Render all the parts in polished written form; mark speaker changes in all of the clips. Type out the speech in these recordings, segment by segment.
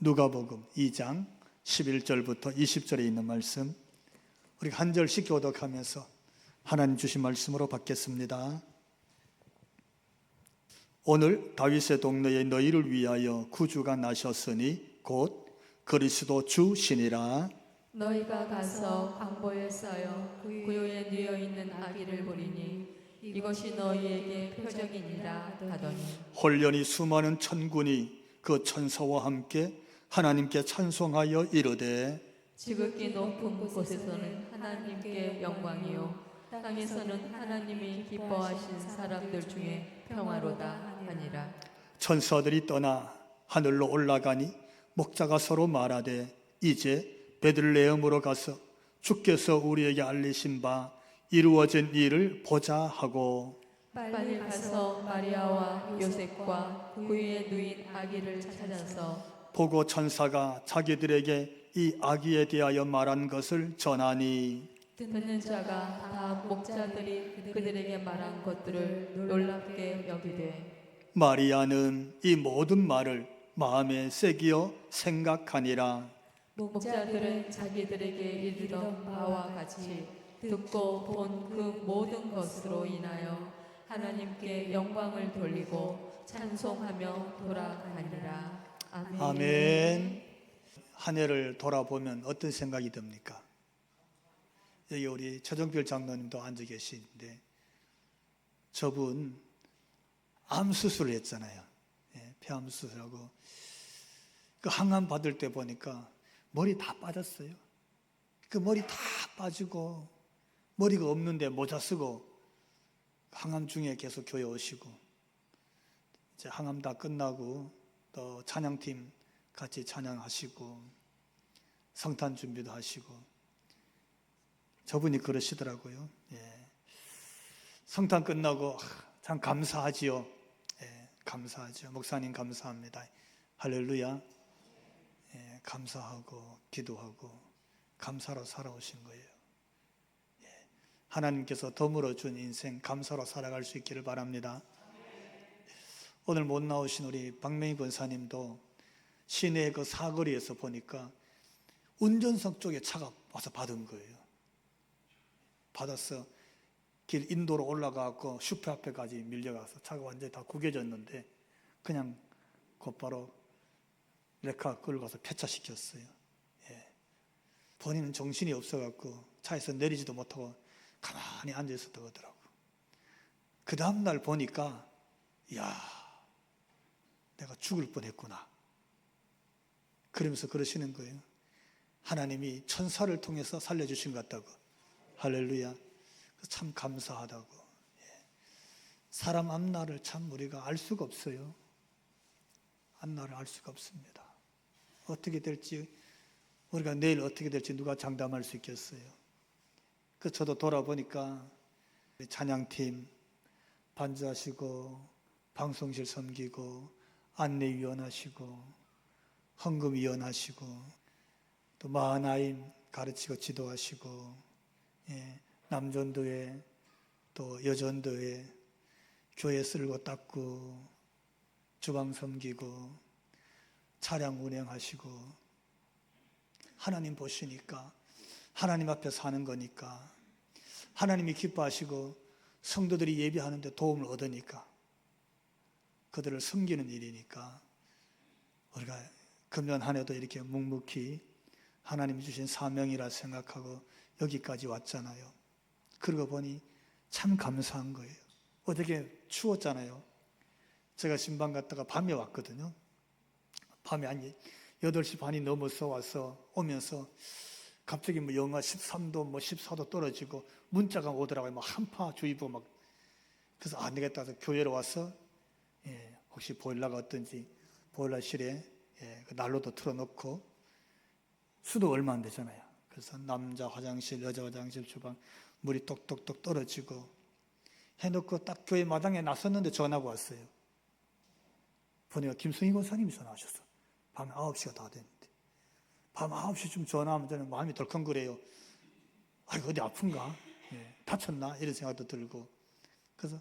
Speaker 1: 누가복음 2장 11절부터 20절에 있는 말씀, 우리가 한 절씩 교독하면서 하나님 주신 말씀으로 받겠습니다. 오늘 다윗의 동네에 너희를 위하여 구주가 나셨으니 곧 그리스도 주시니라.
Speaker 2: 너희가 가서 광보에 쌓여 구유에 누워 있는 아기를 보리니 이것이 너희에게 표적이니라 하더니,
Speaker 1: 홀련히 수많은 천군이 그 천사와 함께 하나님께 찬송하여 이르되,
Speaker 2: 지극히 높은 곳에서는 하나님께 영광이요 땅에서는 하나님이 기뻐하신 사람들 중에 평화로다 하니라.
Speaker 1: 천사들이 떠나 하늘로 올라가니 목자가 서로 말하되, 이제 베들레헴으로 가서 주께서 우리에게 알리신 바 이루어진 일을 보자 하고,
Speaker 2: 빨리 가서 마리아와 요셉과 구유에 누인 아기를 찾아서
Speaker 1: 보고 천사가 자기들에게 이 아기에 대하여 말한 것을 전하니,
Speaker 2: 듣는 자가 다 목자들이 그들에게 말한 것들을 놀랍게 여기되
Speaker 1: 마리아는 이 모든 말을 마음에 새기어 생각하니라.
Speaker 2: 목자들은 자기들에게 이르던 바와 같이 듣고 본 그 모든 것으로 인하여 하나님께 영광을 돌리고 찬송하며 돌아가니라. 아멘.
Speaker 1: 아멘. 한 해를 돌아보면 어떤 생각이 듭니까? 여기 우리 최정필 장로님도 앉아 계시는데, 저분 암 수술을 했잖아요. 폐암 수술하고 그 항암 받을 때 보니까 머리 다 빠졌어요. 그 머리 다 빠지고 머리가 없는데 모자 쓰고 항암 중에 계속 교회 오시고, 이제 항암 다 끝나고 또 찬양팀 같이 찬양하시고 성탄 준비도 하시고, 저분이 그러시더라고요. 성탄 끝나고 참 감사하지요. 감사하죠. 목사님 감사합니다. 할렐루야. 감사하고 기도하고 감사로 살아오신 거예요. 하나님께서 덤으로 준 인생 감사로 살아갈 수 있기를 바랍니다. 오늘 못 나오신 우리 박명희 권사님도 시내 그 사거리에서 보니까 운전석 쪽에 차가 와서 받은 거예요. 받아서 길 인도로 올라가고 슈퍼 앞에까지 밀려가서 차가 완전히 다 구겨졌는데 그냥 곧바로 레카 끌고 가서 폐차시켰어요. 본인은 정신이 없어갖고 차에서 내리지도 못하고 가만히 앉아있었다고 하더라고. 그 다음날 보니까, 이야, 내가 죽을 뻔했구나, 그러면서 그러시는 거예요. 하나님이 천사를 통해서 살려주신 것 같다고. 할렐루야. 참 감사하다고. 사람 앞날을 참 우리가 알 수가 없어요. 앞날을 알 수가 없습니다. 어떻게 될지, 우리가 내일 어떻게 될지 누가 장담할 수 있겠어요. 그 저도 돌아보니까 찬양팀 반주하시고 방송실 섬기고 안내위원 하시고 헌금위원 하시고 또 마하나임 가르치고 지도하시고, 남전도회 또 여전도회 교회 쓸고 닦고 주방 섬기고 차량 운행하시고, 하나님 보시니까 하나님 앞에 사는 거니까, 하나님이 기뻐하시고 성도들이 예배하는데 도움을 얻으니까, 그들을 섬기는 일이니까 우리가 금년 한 해도 이렇게 묵묵히 하나님이 주신 사명이라 생각하고 여기까지 왔잖아요. 그러고 보니 참 감사한 거예요. 어저께 추웠잖아요. 제가 신방 갔다가 밤에 왔거든요. 밤에 한 8시 반이 넘어서 와서 오면서 갑자기 뭐 영하 13도 뭐 14도 떨어지고 문자가 오더라고요. 막 한파주의보 막. 그래서 안 되겠다 해서 교회로 와서 혹시 보일러가 어떤지 보일러실에 그 난로도 틀어놓고, 수도 얼마 안 되잖아요. 그래서 남자 화장실, 여자 화장실, 주방 물이 똑똑똑 떨어지고 해놓고 딱 교회 마당에 나섰는데 전화가 왔어요. 보니까 김승희 권사님이 전화하셨어. 밤 9시가 다 됐는데. 밤 9시쯤 전화하면 저는 마음이 덜컹거려요. 아이고 어디 아픈가? 다쳤나? 이런 생각도 들고. 그래서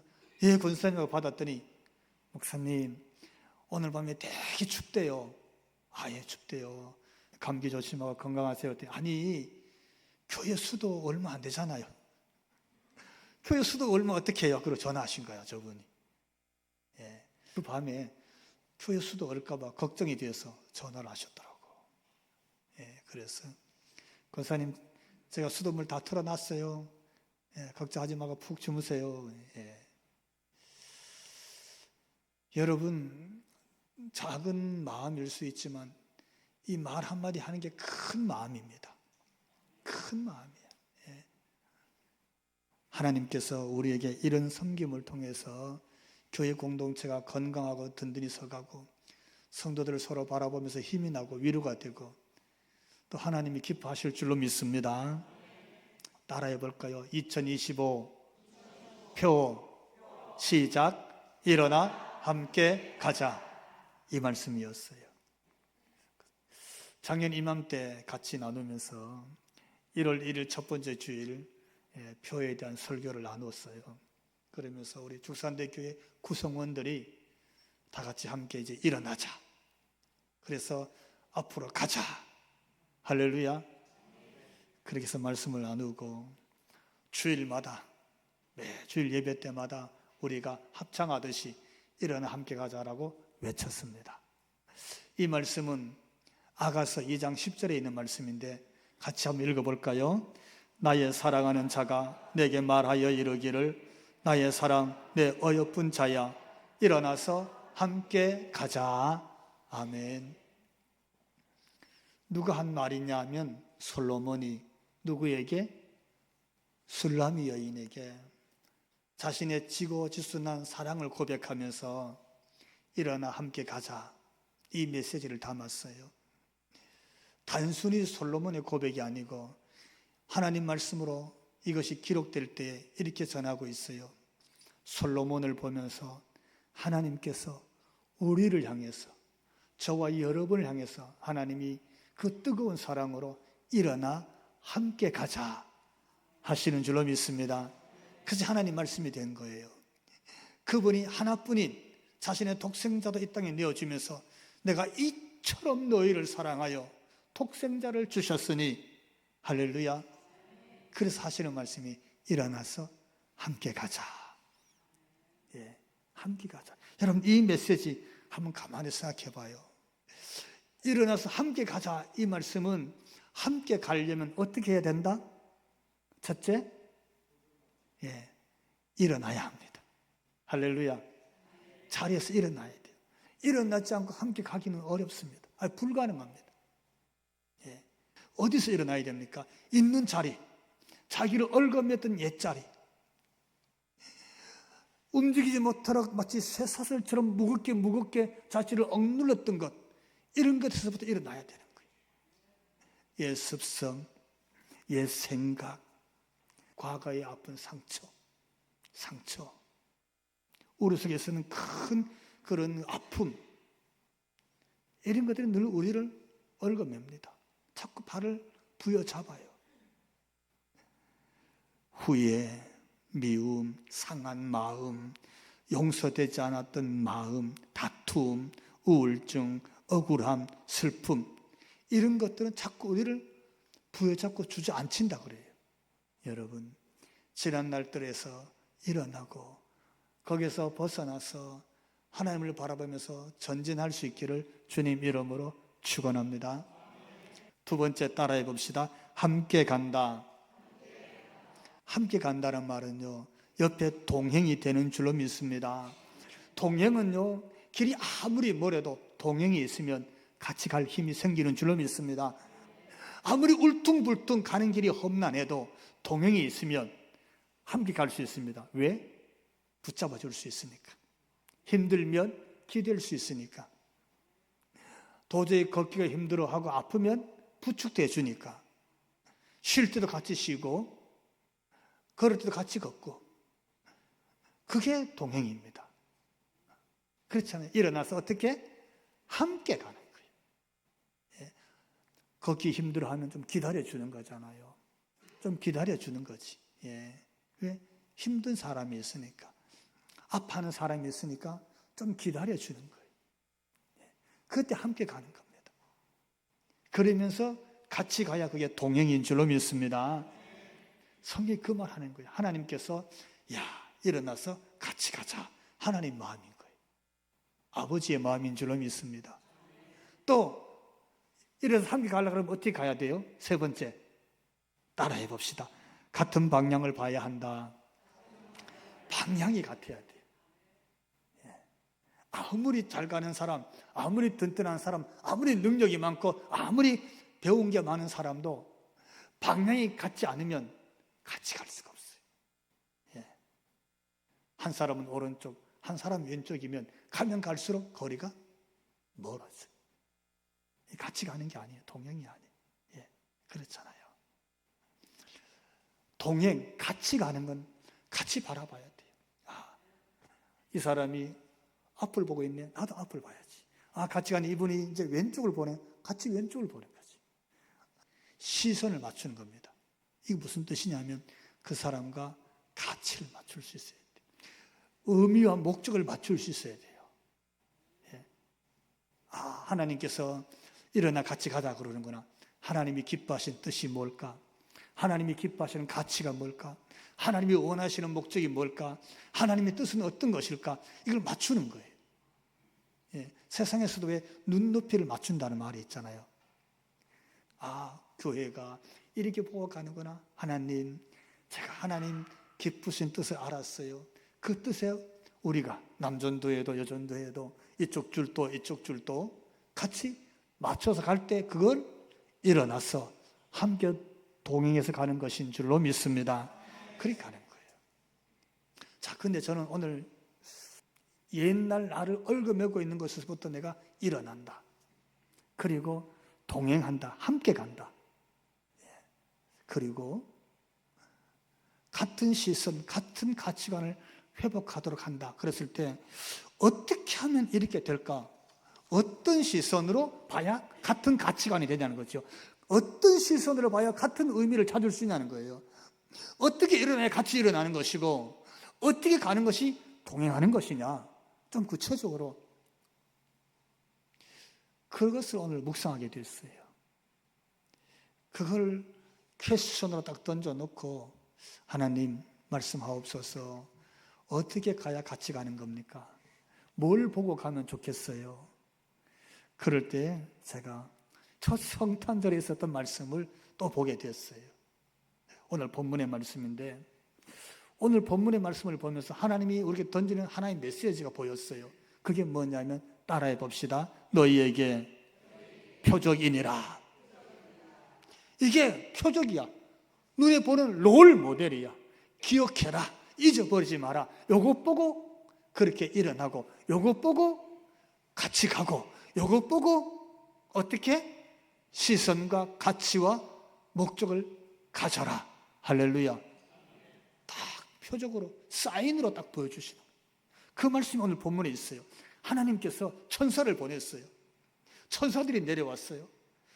Speaker 1: 권사님하고 받았더니, 목사님 오늘 밤에 되게 춥대요. 예, 춥대요. 감기 조심하고 건강하세요. 그랬더니, 아니, 교회 수도 얼마 안 되잖아요. 교회 수도 얼마 어떻게 해요? 그러고 전화하신 거예요, 저분이. 예, 그 밤에 교회 수도 얼까봐 걱정이 되어서 전화를 하셨더라고. 예, 그래서 권사님, 제가 수돗물 다 틀어놨어요. 예, 걱정하지 말고 푹 주무세요. 예. 여러분, 작은 마음일 수 있지만 이 말 한마디 하는 게 큰 마음입니다. 큰 마음이에요. 예. 하나님께서 우리에게 이런 섬김을 통해서 교회 공동체가 건강하고 든든히 서가고 성도들을 서로 바라보면서 힘이 나고 위로가 되고 또 하나님이 기뻐하실 줄로 믿습니다. 따라해 볼까요? 2025 표 시작. 일어나 함께 가자. 이 말씀이었어요. 작년 이맘때 같이 나누면서 1월 1일 첫 번째 주일 표에 대한 설교를 나눴어요. 그러면서 우리 죽산대교회 구성원들이 다 같이 함께 이제 일어나자. 그래서 앞으로 가자. 할렐루야. 그렇게 해서 말씀을 나누고 주일마다 매주일 예배 때마다 우리가 합창하듯이 일어나 함께 가자라고 외쳤습니다. 이 말씀은 아가서 2장 10절에 있는 말씀인데 같이 한번 읽어볼까요? 나의 사랑하는 자가 내게 말하여 이르기를 나의 사랑 내 어여쁜 자야 일어나서 함께 가자. 아멘. 누가 한 말이냐 하면 솔로몬이 누구에게? 술람이 여인에게 자신의 지고지순한 사랑을 고백하면서 일어나 함께 가자. 이 메시지를 담았어요. 단순히 솔로몬의 고백이 아니고 하나님 말씀으로 이것이 기록될 때 이렇게 전하고 있어요. 솔로몬을 보면서 하나님께서 우리를 향해서 저와 여러분을 향해서 하나님이 그 뜨거운 사랑으로 일어나 함께 가자 하시는 줄로 믿습니다. 그래서 하나님 말씀이 된 거예요. 그분이 하나뿐인 자신의 독생자도 이 땅에 내어주면서 내가 이처럼 너희를 사랑하여 독생자를 주셨으니 할렐루야. 그래서 하시는 말씀이 일어나서 함께 가자. 예, 함께 가자. 여러분 이 메시지 한번 가만히 생각해 봐요. 일어나서 함께 가자. 이 말씀은 함께 가려면 어떻게 해야 된다? 첫째, 일어나야 합니다. 할렐루야. 자리에서 일어나야 돼요. 일어나지 않고 함께 가기는 어렵습니다. 불가능합니다. 어디서 일어나야 됩니까? 있는 자리, 자기를 얽어맸던 옛자리, 움직이지 못하도록 마치 쇠사슬처럼 무겁게 자신을 억눌렀던 것, 이런 것에서부터 일어나야 되는 거예요. 옛 습성, 옛 생각, 과거의 아픈 상처, 우리 속에서는 큰 그런 아픔, 이런 것들이 늘 우리를 얽어맵니다. 자꾸 발을 부여잡아요. 후회, 미움, 상한 마음, 용서되지 않았던 마음, 다툼, 우울증, 억울함, 슬픔, 이런 것들은 자꾸 우리를 부여잡고 주저앉힌다 그래요. 여러분, 지난 날들에서 일어나고 거기서 벗어나서 하나님을 바라보면서 전진할 수 있기를 주님 이름으로 축원합니다. 두 번째 따라해 봅시다. 함께 간다. 함께 간다는 말은요, 옆에 동행이 되는 줄로 믿습니다. 동행은요, 길이 아무리 멀어도 동행이 있으면 같이 갈 힘이 생기는 줄로 믿습니다. 아무리 울퉁불퉁 가는 길이 험난해도 동행이 있으면 함께 갈 수 있습니다. 왜? 붙잡아 줄 수 있으니까. 힘들면 기댈 수 있으니까. 도저히 걷기가 힘들어하고 아프면 부축돼 주니까. 쉴 때도 같이 쉬고 걸을 때도 같이 걷고. 그게 동행입니다. 그렇잖아요. 일어나서 어떻게? 함께 가는 거예요. 걷기 힘들어하면 좀 기다려주는 거잖아요. 좀 기다려주는 거지. 왜? 힘든 사람이 있으니까. 아파하는 사람이 있으니까 좀 기다려주는 거예요. 그때 함께 가는 겁니다. 그러면서 같이 가야 그게 동행인 줄로 믿습니다. 성경이 그 말 하는 거예요. 하나님께서 야, 일어나서 같이 가자. 하나님 마음인 거예요. 아버지의 마음인 줄로 믿습니다. 또 일어나서 함께 가려고 그러면 어떻게 가야 돼요? 세 번째, 따라해 봅시다. 같은 방향을 봐야 한다. 방향이 같아야 돼요. 아무리 잘 가는 사람, 아무리 든든한 사람, 아무리 능력이 많고 아무리 배운 게 많은 사람도 방향이 같지 않으면 같이 갈 수가 없어요. 한 사람은 오른쪽, 한 사람은 왼쪽이면 가면 갈수록 거리가 멀어져요. 같이 가는 게 아니에요. 동행이 아니에요. 그렇잖아요. 동행, 같이 가는 건 같이 바라봐야 돼요. 이 사람이 앞을 보고 있네. 나도 앞을 봐야지. 같이 가는 이분이 이제 왼쪽을 보네. 같이 왼쪽을 보는 거지. 시선을 맞추는 겁니다. 이게 무슨 뜻이냐면 그 사람과 가치를 맞출 수 있어야 돼요. 의미와 목적을 맞출 수 있어야 돼요. 하나님께서 일어나 같이 가자 그러는구나. 하나님이 기뻐하시는 뜻이 뭘까? 하나님이 기뻐하시는 가치가 뭘까? 하나님이 원하시는 목적이 뭘까? 하나님의 뜻은 어떤 것일까? 이걸 맞추는 거예요. 세상에서도 왜 눈높이를 맞춘다는 말이 있잖아요. 교회가 이렇게 보고 가는구나. 하나님, 제가 하나님 기쁘신 뜻을 알았어요. 그 뜻에 우리가 남전도에도 여전도에도 이쪽 줄도 이쪽 줄도 같이 맞춰서 갈 때 그걸 일어나서 함께 동행해서 가는 것인 줄로 믿습니다. 그렇게 가는 거예요. 자, 근데 저는 오늘 옛날 나를 얽어매고 있는 것에서부터 내가 일어난다. 그리고 동행한다. 함께 간다. 그리고 같은 시선, 같은 가치관을 회복하도록 한다. 그랬을 때 어떻게 하면 이렇게 될까? 어떤 시선으로 봐야 같은 가치관이 되냐는 거죠. 어떤 시선으로 봐야 같은 의미를 찾을 수 있냐는 거예요. 어떻게 일어나야 같이 일어나는 것이고 어떻게 가는 것이 동행하는 것이냐. 좀 구체적으로 그것을 오늘 묵상하게 됐어요. 그걸 퀘스천으로 딱 던져놓고 하나님 말씀하옵소서. 어떻게 가야 같이 가는 겁니까? 뭘 보고 가면 좋겠어요? 그럴 때 제가 첫 성탄절에 있었던 말씀을 또 보게 됐어요. 오늘 본문의 말씀인데 오늘 본문의 말씀을 보면서 하나님이 우리에게 던지는 하나의 메시지가 보였어요. 그게 뭐냐면 따라해 봅시다. 너희에게 표적이니라. 이게 표적이야. 눈에 보는 롤 모델이야. 기억해라. 잊어버리지 마라. 요것 보고 그렇게 일어나고 요것 보고 같이 가고 요것 보고 어떻게? 시선과 가치와 목적을 가져라. 할렐루야. 딱 표적으로 사인으로 딱 보여주시는 그 말씀이 오늘 본문에 있어요. 하나님께서 천사를 보냈어요. 천사들이 내려왔어요.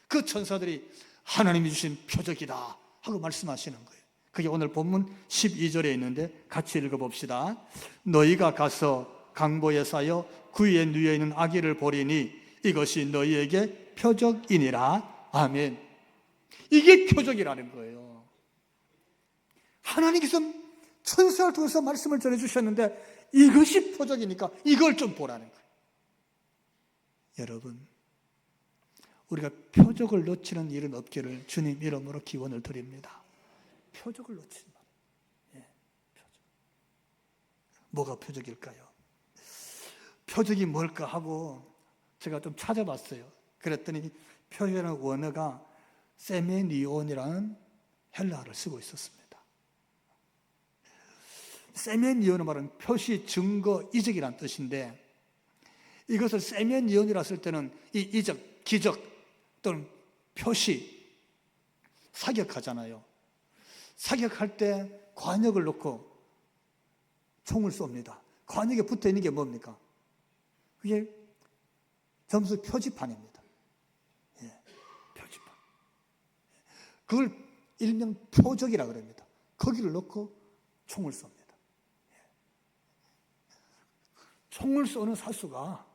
Speaker 1: 그 천사들이 하나님이 주신 표적이다 하고 말씀하시는 거예요. 그게 오늘 본문 12절에 있는데 같이 읽어봅시다. 너희가 가서 강보에 쌓여 구유에 누워 있는 아기를 보리니 이것이 너희에게 표적이니라. 아멘. 이게 표적이라는 거예요. 하나님께서 천사를 통해서 말씀을 전해주셨는데 이것이 표적이니까 이걸 좀 보라는 거예요. 여러분, 우리가 표적을 놓치는 일은 없기를 주님 이름으로 기원을 드립니다. 표적을 놓치지 말아요. 표적. 뭐가 표적일까요? 표적이 뭘까 하고 제가 좀 찾아봤어요. 그랬더니 표적이라는 원어가 세메니온이라는 헬라어를 쓰고 있었습니다. 세메니온은 말은 표시, 증거, 이적이라는 뜻인데 이것을 세메니온이라 쓸 때는 이 이적, 기적 또는 표시, 사격하잖아요. 사격할 때 관역을 놓고 총을 쏩니다. 관역에 붙어 있는 게 뭡니까? 그게 점수 표지판입니다. 표지판. 그걸 일명 표적이라고 합니다. 거기를 놓고 총을 쏩니다. 총을 쏘는 사수가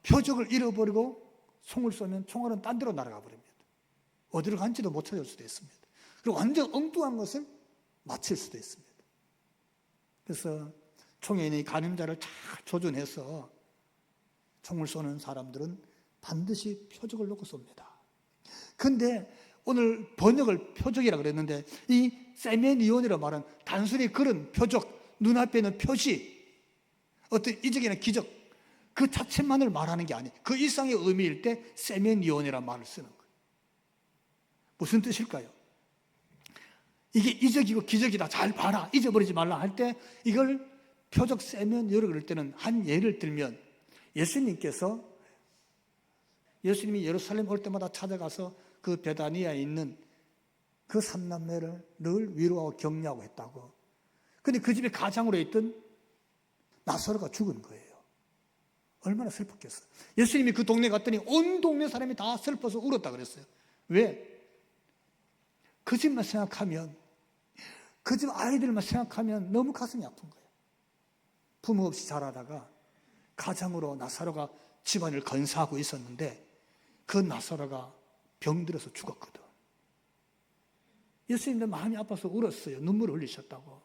Speaker 1: 표적을 잃어버리고 총을 쏘면 총알은 딴 데로 날아가 버립니다. 어디로 간지도 못 찾을 수도 있습니다. 그리고 완전 엉뚱한 것을 맞힐 수도 있습니다. 그래서 총에 있는 가늠자를 잘 조준해서 총을 쏘는 사람들은 반드시 표적을 놓고 쏩니다. 그런데 오늘 번역을 표적이라고 그랬는데 이 세메니온이라는 말은 단순히 그런 표적, 눈앞에 있는 표시, 어떤 이적이나 기적 그 자체만을 말하는 게 아니에요. 그 이상의 의미일 때 세메니온이라는 말을 쓰는 거예요. 무슨 뜻일까요? 이게 이적이고 기적이다, 잘 봐라, 잊어버리지 말라 할 때 이걸 표적 세메니온이라고 그럴 때는 한 예를 들면 예수님이 예루살렘 올 때마다 찾아가서 그 베다니아에 있는 그 삼남매를 늘 위로하고 격려하고 했다고. 근데 그 집에 가장으로 있던 나사로가 죽은 거예요. 얼마나 슬펐겠어요. 예수님이 그 동네 갔더니 온 동네 사람이 다 슬퍼서 울었다 그랬어요. 왜? 그 집만 생각하면, 그 집 아이들만 생각하면 너무 가슴이 아픈 거예요. 부모 없이 자라다가 가장으로 나사로가 집안을 건사하고 있었는데 그 나사로가 병들어서 죽었거든. 예수님도 마음이 아파서 울었어요. 눈물을 흘리셨다고.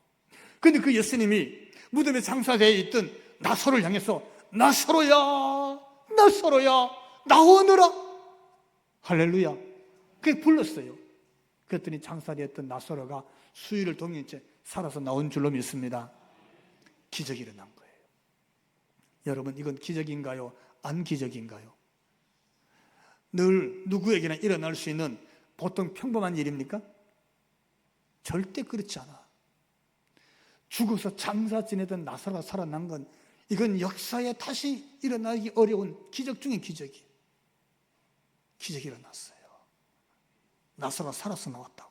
Speaker 1: 그런데 그 예수님이 무덤에 장사되어 있던 나사로를 향해서 나사로야, 나사로야, 나오너라. 할렐루야. 그게 불렀어요. 그랬더니 장사되었던 나사로가 수일을 동인 채 살아서 나온 줄로 믿습니다. 기적이 일어난 거예요. 여러분, 이건 기적인가요? 안 기적인가요? 늘 누구에게나 일어날 수 있는 보통 평범한 일입니까? 절대 그렇지 않아. 죽어서 장사 지내던 나사로가 살아난 건 이건 역사에 다시 일어나기 어려운 기적 중의 기적이. 기적이 일어났어요. 나사로가 살아서 나왔다고.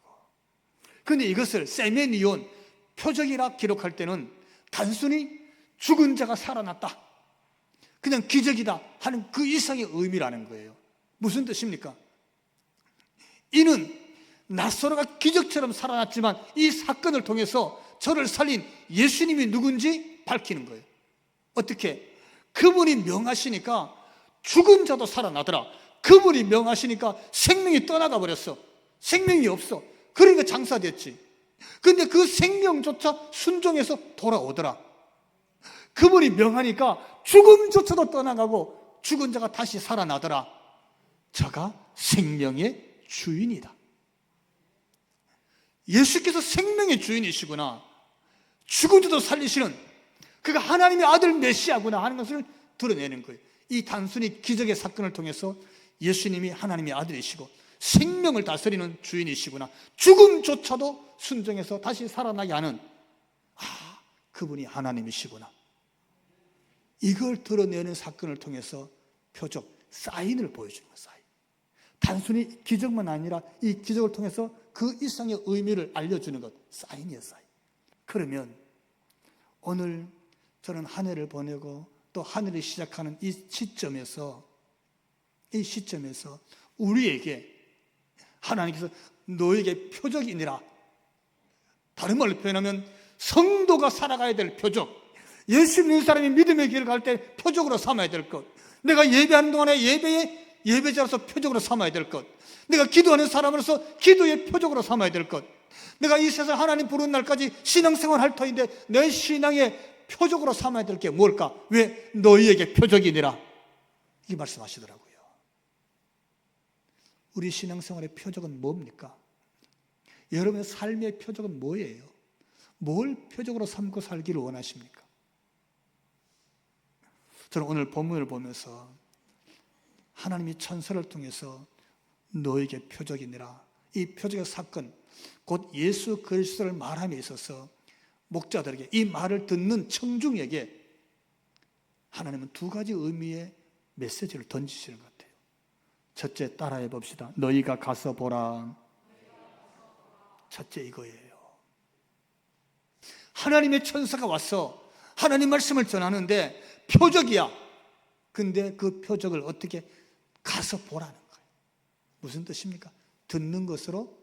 Speaker 1: 그런데 이것을 세메니온, 표적이라 기록할 때는 단순히 죽은 자가 살아났다, 그냥 기적이다 하는 그 이상의 의미라는 거예요. 무슨 뜻입니까? 이는 나사로가 기적처럼 살아났지만 이 사건을 통해서 저를 살린 예수님이 누군지 밝히는 거예요. 어떻게? 그분이 명하시니까 죽은 자도 살아나더라. 그분이 명하시니까 생명이 떠나가 버렸어. 생명이 없어. 그러니까 장사됐지. 그런데 그 생명조차 순종해서 돌아오더라. 그분이 명하니까 죽음조차도 떠나가고 죽은 자가 다시 살아나더라. 저가 생명의 주인이다. 예수께서 생명의 주인이시구나, 죽은 자도 살리시는 그가 하나님의 아들 메시아구나 하는 것을 드러내는 거예요. 이 단순히 기적의 사건을 통해서 예수님이 하나님의 아들이시고 생명을 다스리는 주인이시구나, 죽음조차도 순종해서 다시 살아나게 하는 그분이 하나님이시구나, 이걸 드러내는 사건을 통해서 표적, 사인을 보여주는 거예요. 사인. 단순히 기적만 아니라 이 기적을 통해서 그 이상의 의미를 알려주는 것, 사인이에요. 사인. 그러면 오늘 저는 한 해를 보내고 또 한 해를 시작하는 이 시점에서 우리에게 하나님께서 너에게 표적이니라, 다른 말로 표현하면 성도가 살아가야 될 표적, 예수 믿는 사람이 믿음의 길을 갈 때 표적으로 삼아야 될 것, 내가 예배하는 동안에 예배자로서 표적으로 삼아야 될 것, 내가 기도하는 사람으로서 기도의 표적으로 삼아야 될 것, 내가 이 세상 하나님 부르는 날까지 신앙생활 할 터인데 내 신앙의 표적으로 삼아야 될 게 뭘까? 왜? 너희에게 표적이니라, 이 말씀하시더라고요. 우리 신앙생활의 표적은 뭡니까? 여러분의 삶의 표적은 뭐예요? 뭘 표적으로 삼고 살기를 원하십니까? 저는 오늘 본문을 보면서 하나님이 천사를 통해서 너에게 표적이니라, 이 표적의 사건, 곧 예수 그리스도를 말함에 있어서 목자들에게, 이 말을 듣는 청중에게 하나님은 두 가지 의미의 메시지를 던지시는 것 같아요. 첫째, 따라해 봅시다. 너희가 가서 보라. 첫째 이거예요. 하나님의 천사가 와서 하나님 말씀을 전하는데 표적이야. 근데 그 표적을 어떻게 가서 보라는 거예요. 무슨 뜻입니까? 듣는 것으로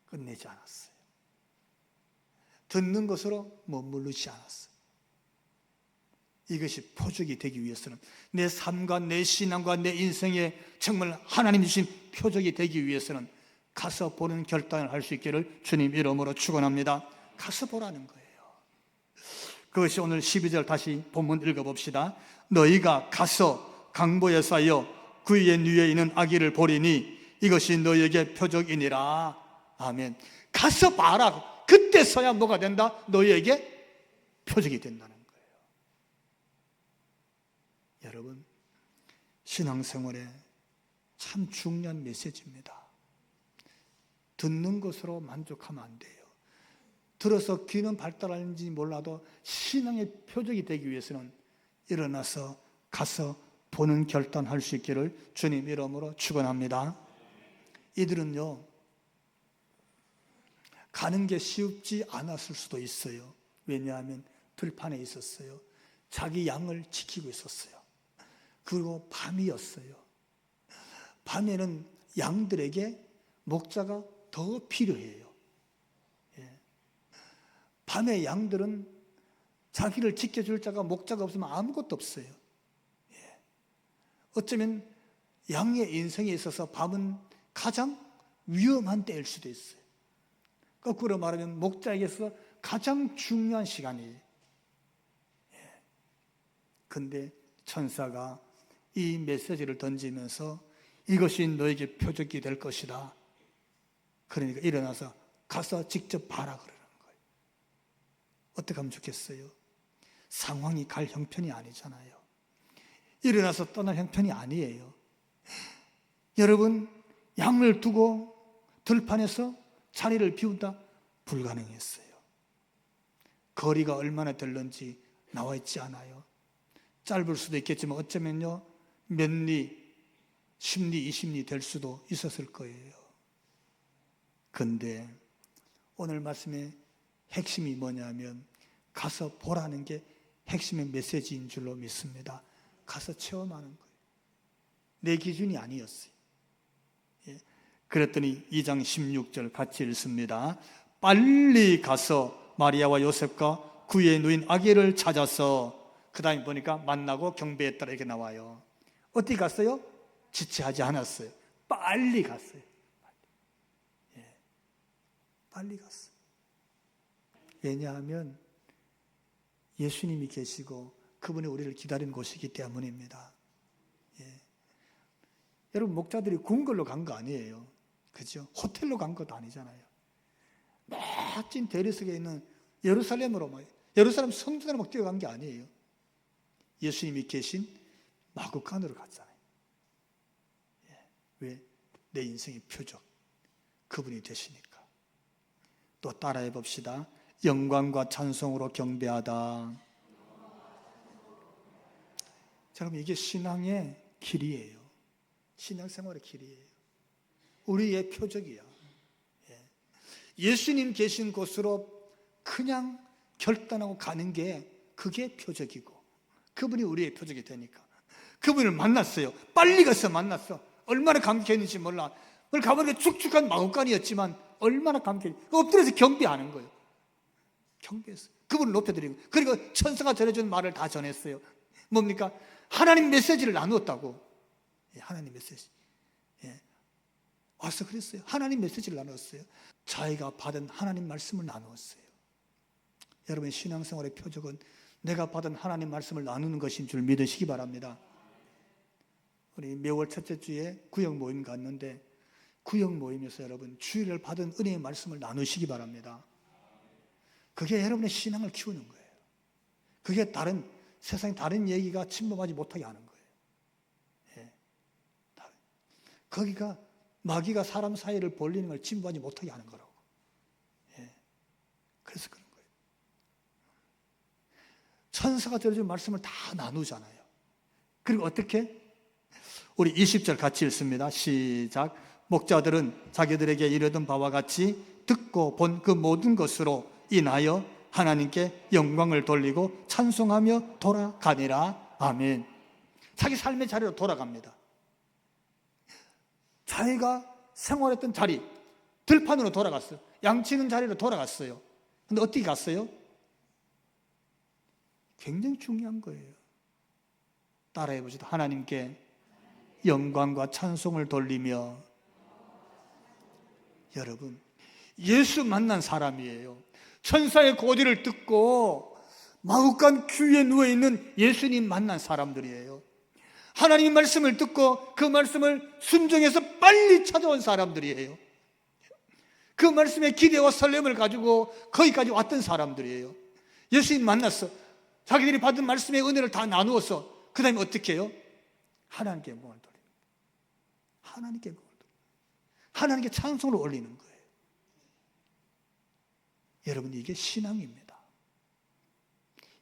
Speaker 1: 끝내지 않았어요. 듣는 것으로 머무르지 않았어요. 이것이 표적이 되기 위해서는, 내 삶과 내 신앙과 내 인생에 정말 하나님 주신 표적이 되기 위해서는 가서 보는 결단을 할 수 있기를 주님 이름으로 축원합니다. 가서 보라는 거예요. 그것이 오늘 12절 다시 본문 읽어봅시다. 너희가 가서 강보에 쌓여 그 위에 누워 있는 아기를 보리니 이것이 너희에게 표적이니라. 아멘. 가서 봐라. 그때서야 뭐가 된다? 너희에게 표적이 된다는 거예요. 여러분, 신앙생활에 참 중요한 메시지입니다. 듣는 것으로 만족하면 안 돼요. 들어서 귀는 발달하는지 몰라도 신앙의 표적이 되기 위해서는 일어나서 가서 보는 결단할 수 있기를 주님 이름으로 축원합니다. 이들은요, 가는 게 쉽지 않았을 수도 있어요. 왜냐하면 들판에 있었어요. 자기 양을 지키고 있었어요. 그리고 밤이었어요. 밤에는 양들에게 목자가 더 필요해요. 밤에 양들은 자기를 지켜줄 자가, 목자가 없으면 아무것도 없어요. 어쩌면 양의 인생에 있어서 밤은 가장 위험한 때일 수도 있어요. 거꾸로 말하면 목자에게서 가장 중요한 시간이에요. 그런데 천사가 이 메시지를 던지면서 이것이 너에게 표적이 될 것이다. 그러니까 일어나서 가서 직접 봐라 그러는 거예요. 어떻게 하면 좋겠어요? 상황이 갈 형편이 아니잖아요. 일어나서 떠날 형편이 아니에요. 여러분, 양을 두고 들판에서 자리를 비운다? 불가능했어요. 거리가 얼마나 될런지 나와 있지 않아요. 짧을 수도 있겠지만 어쩌면요, 몇 리, 10리, 20리 될 수도 있었을 거예요. 근데 오늘 말씀의 핵심이 뭐냐면 가서 보라는 게 핵심의 메시지인 줄로 믿습니다. 가서 체험하는 거예요. 내 기준이 아니었어요. 그랬더니 2장 16절 같이 읽습니다. 빨리 가서 마리아와 요셉과 그 위에 누인 아기를 찾아서, 그 다음에 보니까 만나고 경배했더라 이렇게 나와요. 어디 갔어요? 지체하지 않았어요. 빨리 갔어요. 빨리 갔어요. 왜냐하면 예수님이 계시고 그분이 우리를 기다리는 곳이기 때문입니다. 여러분, 목자들이 궁궐로 간 거 아니에요. 그죠? 호텔로 간 것도 아니잖아요. 멋진 대리석에 있는 예루살렘으로, 예루살렘 성전으로 막 뛰어간 게 아니에요. 예수님이 계신 마구간으로 갔잖아요. 왜? 내 인생의 표적, 그분이 되시니까. 또 따라해 봅시다. 영광과 찬송으로 경배하다. 여러분, 이게 신앙의 길이에요. 신앙생활의 길이에요. 우리의 표적이야. 예수님 계신 곳으로 그냥 결단하고 가는 게 그게 표적이고, 그분이 우리의 표적이 되니까. 그분을 만났어요. 빨리 가서 만났어. 얼마나 감격했는지 몰라. 오늘 가보니까 축축한 마구간이었지만 얼마나 감격했는지. 엎드려서 경배하는 거예요. 경배했어요. 그분을 높여드리고, 그리고 천사가 전해준 말을 다 전했어요. 뭡니까? 하나님 메시지를 나누었다고. 하나님 메시지. 와서 그랬어요. 하나님 메시지를 나누었어요. 자기가 받은 하나님 말씀을 나누었어요. 여러분, 신앙생활의 표적은 내가 받은 하나님 말씀을 나누는 것인 줄 믿으시기 바랍니다. 우리 매월 첫째 주에 구역 모임 갔는데, 구역 모임에서 여러분 주일을 받은 은혜의 말씀을 나누시기 바랍니다. 그게 여러분의 신앙을 키우는 거예요. 그게 세상에 다른 얘기가 침범하지 못하게 하는 거예요. 거기가 마귀가 사람 사이를 벌리는 걸 침범하지 못하게 하는 거라고. 그래서 그런 거예요. 천사가 들어준 말씀을 다 나누잖아요. 그리고 어떻게? 우리 20절 같이 읽습니다. 시작. 목자들은 자기들에게 이르던 바와 같이 듣고 본 그 모든 것으로 인하여 하나님께 영광을 돌리고 찬송하며 돌아가니라. 아멘. 자기 삶의 자리로 돌아갑니다. 자기가 생활했던 자리, 들판으로 돌아갔어요. 양치는 자리로 돌아갔어요. 근데 어떻게 갔어요? 굉장히 중요한 거예요. 따라해 보시다. 하나님께 영광과 찬송을 돌리며. 여러분, 예수 만난 사람이에요. 천사의 고지를 듣고 마구간 큐에 누워있는 예수님 만난 사람들이에요. 하나님의 말씀을 듣고 그 말씀을 순종해서 빨리 찾아온 사람들이에요. 그 말씀에 기대와 설렘을 가지고 거기까지 왔던 사람들이에요. 예수님 만났어. 자기들이 받은 말씀의 은혜를 다 나누어서 그 다음에 어떻게 해요? 하나님께 영광을 돌립니다. 하나님께 영광을 돌립니다. 하나님께 찬송을 올리는 거예요. 여러분, 이게 신앙입니다.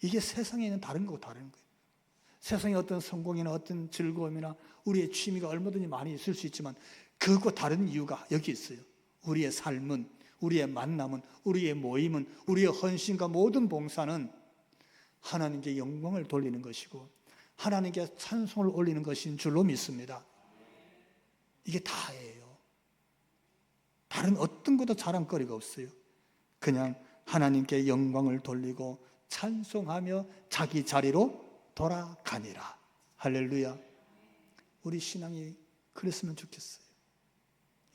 Speaker 1: 이게 세상에 있는 다른 거고 다른 거예요. 세상에 어떤 성공이나 어떤 즐거움이나 우리의 취미가 얼마든지 많이 있을 수 있지만 그것과 다른 이유가 여기 있어요. 우리의 삶은, 우리의 만남은, 우리의 모임은, 우리의 헌신과 모든 봉사는 하나님께 영광을 돌리는 것이고 하나님께 찬송을 올리는 것인 줄로 믿습니다. 이게 다예요. 다른 어떤 것도 자랑거리가 없어요. 그냥 하나님께 영광을 돌리고 찬송하며 자기 자리로 돌아가니라. 할렐루야. 우리 신앙이 그랬으면 좋겠어요.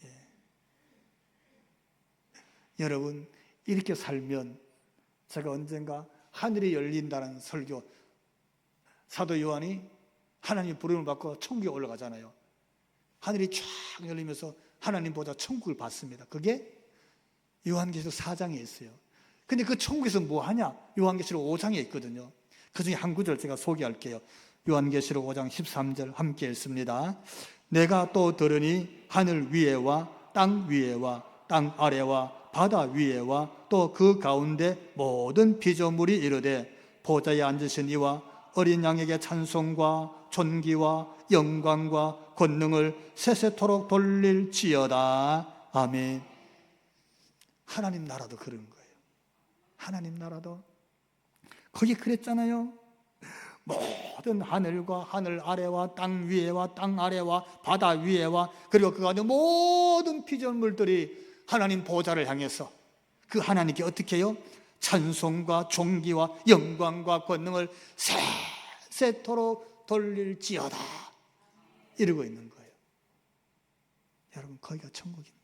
Speaker 1: 예. 여러분, 이렇게 살면 제가 언젠가 하늘이 열린다는 설교, 사도 요한이 하나님 부름을 받고 천국에 올라가잖아요. 하늘이 쫙 열리면서 하나님 보자 천국을 봤습니다. 그게 요한계시록 4장에 있어요. 근데 그 천국에서 뭐 하냐? 요한계시록 5장에 있거든요. 그 중에 한 구절 제가 소개할게요. 요한계시록 5장 13절 함께 읽습니다. 내가 또 들으니 하늘 위에와 땅 위에와 땅 아래와 바다 위에와 또 그 가운데 모든 피조물이 이르되 보좌에 앉으신 이와 어린 양에게 찬송과 존귀와 영광과 권능을 세세토록 돌릴지어다. 아멘. 하나님 나라도 그런 거예요. 하나님 나라도 거기 그랬잖아요. 모든 하늘과 하늘 아래와 땅 위에와 땅 아래와 바다 위에와 그리고 그 가운데 모든 피조물들이 하나님 보좌를 향해서 그 하나님께 어떻게 해요? 찬송과 존귀와 영광과 권능을 세세토록 돌릴지어다 이러고 있는 거예요. 여러분, 거기가 천국입니다.